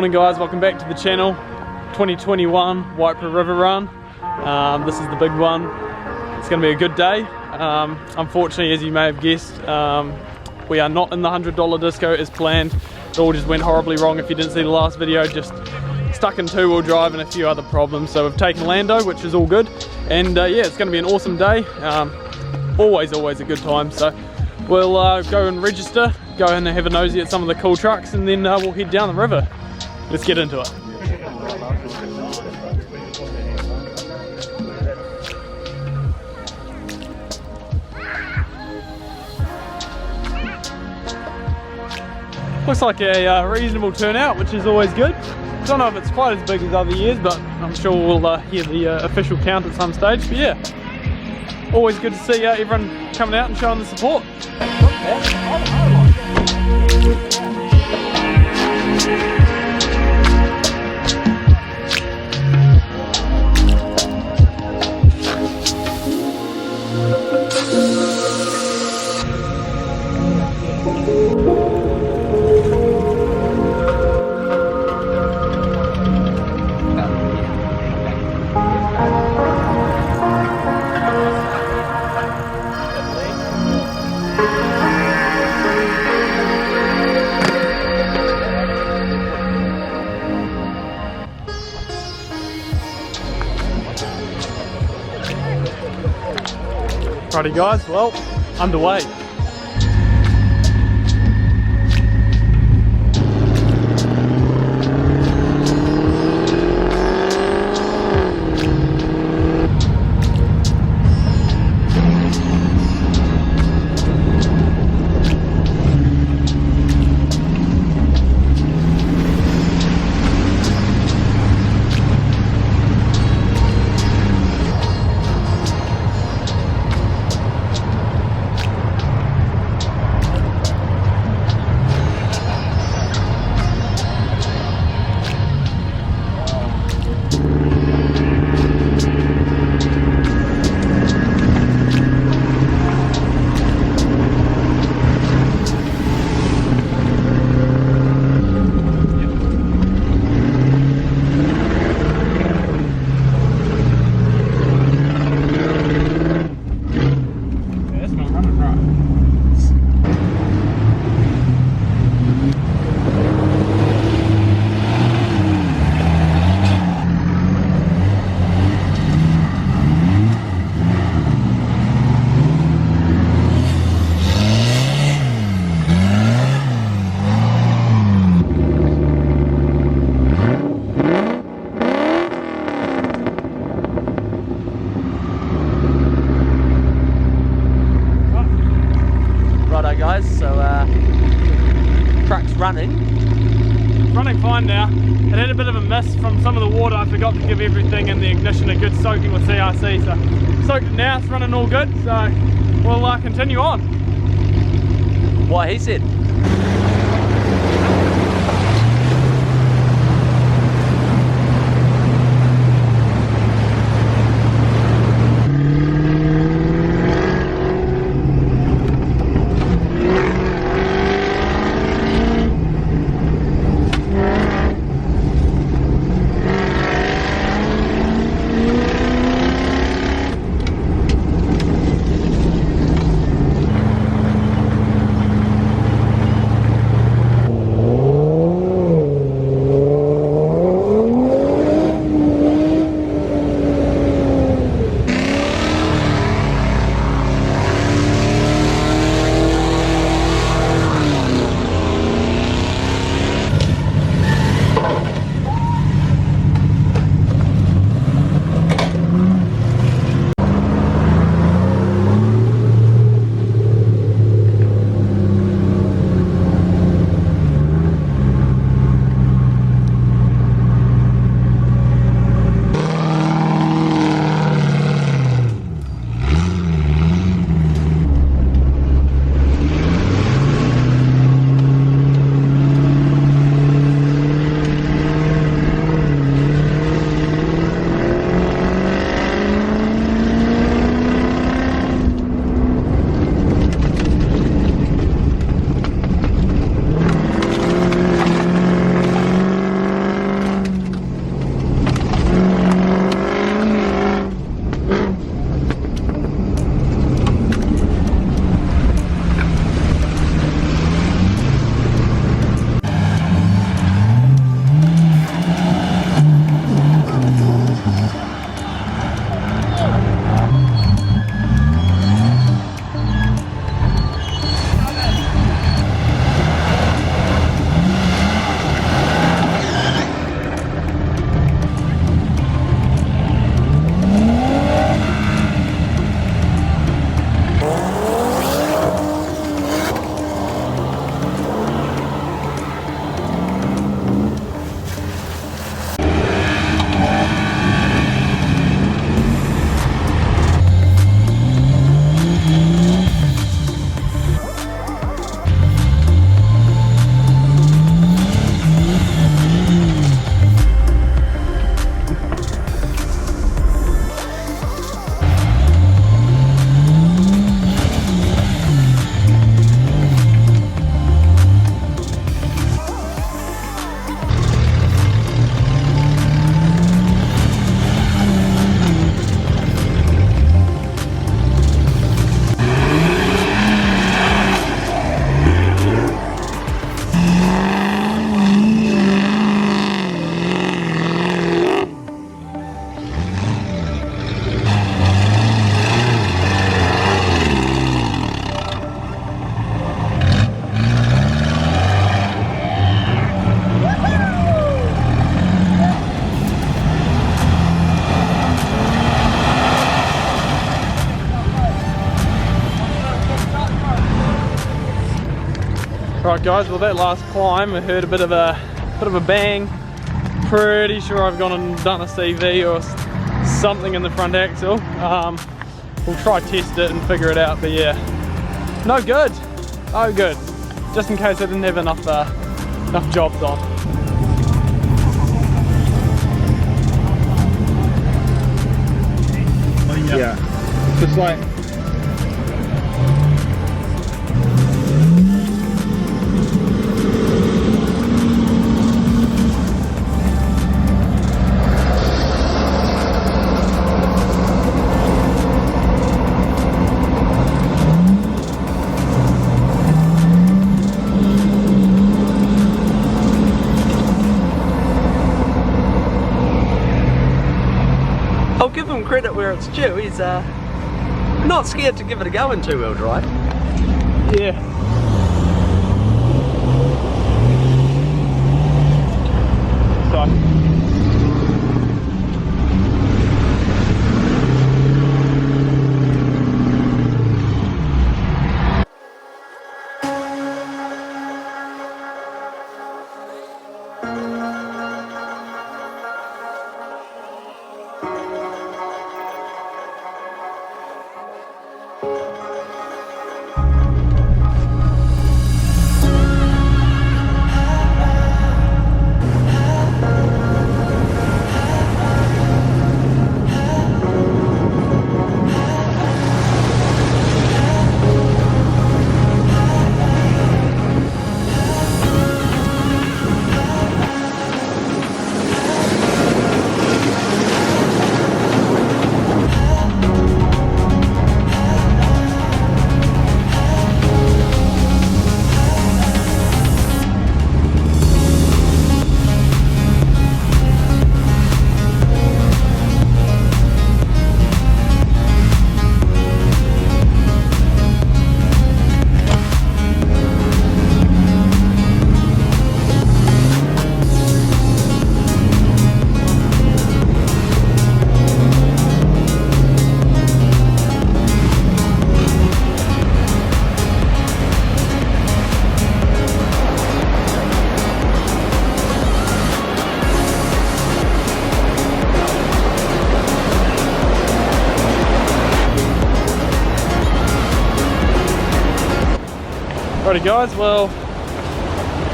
Morning guys, welcome back to the channel. 2021 Waipara River Run. This is the big one. It's going to be a good day. Unfortunately, as you may have guessed, we are not in the $100 disco as planned. It all just went horribly wrong. If you didn't see the last video, just stuck in two-wheel drive and a few other problems. So we've taken Lando, which is all good. And yeah, it's going to be an awesome day. Always a good time. So we'll go and register, go and have a nosy at some of the cool trucks, and then we'll head down the river. Let's get into it. Looks like a reasonable turnout, which is always good. Don't know if it's quite as big as other years, but I'm sure we'll hear the official count at some stage. But yeah, always good to see everyone coming out and showing the support. Righty guys, well, underway. Running fine now. It had a bit of a miss from some of the water. I forgot to give everything in the ignition a good soaking with CRC, so soaked it now. It's running all good, so we'll continue on. What he said. Right guys, well that last climb I heard a bit of a bang. Pretty sure I've gone and done a CV or something in the front axle. We'll try test it and figure it out, but yeah, no good, no good. Just in case I didn't have enough jobs on. Yeah, just like I'll give him credit where it's due. He's not scared to give it a go in two-wheel drive. yeah. So. Alrighty guys, well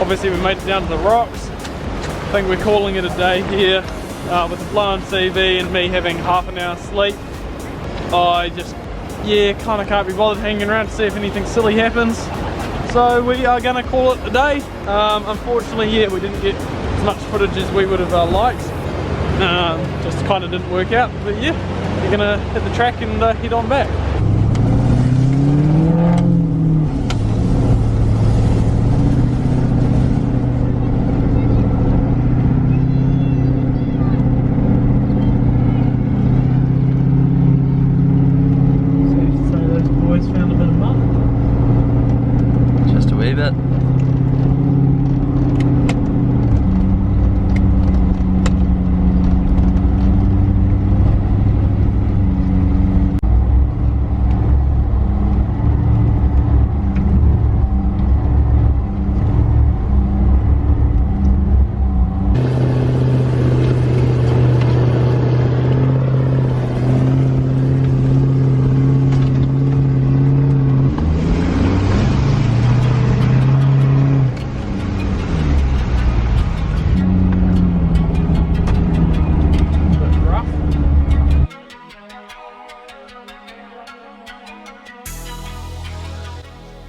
obviously we made it down to the rocks. I think we're calling it a day here with the blown CV and me having half an hour sleep. I just, yeah, kind of can't be bothered hanging around to see if anything silly happens. So we are going to call it a day. Unfortunately, yeah, we didn't get as much footage as we would have liked. Just kind of didn't work out, but yeah, we're going to hit the track and head on back.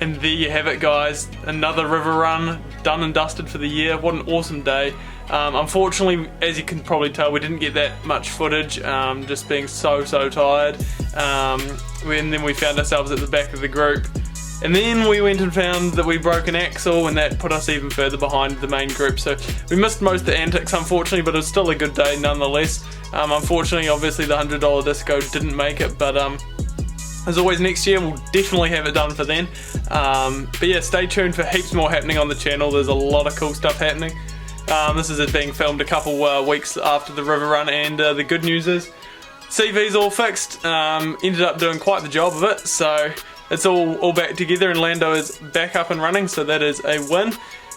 And there you have it guys, another river run done and dusted for the year. What an awesome day. Unfortunately, as you can probably tell, we didn't get that much footage, just being so tired. And then we found ourselves at the back of the group. And then we went and found that we broke an axle, and that put us even further behind the main group. So we missed most of the antics, unfortunately, but it was still a good day nonetheless. Unfortunately, obviously the $100 disco didn't make it, but as always, next year we'll definitely have it done for then. But yeah, stay tuned for heaps more happening on the channel. There's a lot of cool stuff happening. This is it being filmed a couple weeks after the river run, and the good news is CV's all fixed. Ended up doing quite the job of it, so it's all back together and Lando is back up and running, so that is a win.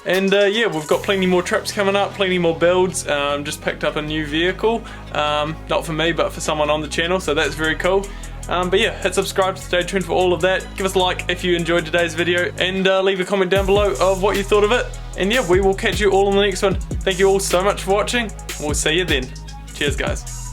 And yeah, we've got plenty more trips coming up, plenty more builds. Just picked up a new vehicle, not for me but for someone on the channel, so that's very cool. But yeah, hit subscribe to stay tuned for all of that. Give us a like if you enjoyed today's video, and leave a comment down below of what you thought of it. And yeah, we will catch you all in the next one. Thank you all so much for watching, and we'll see you then. Cheers guys.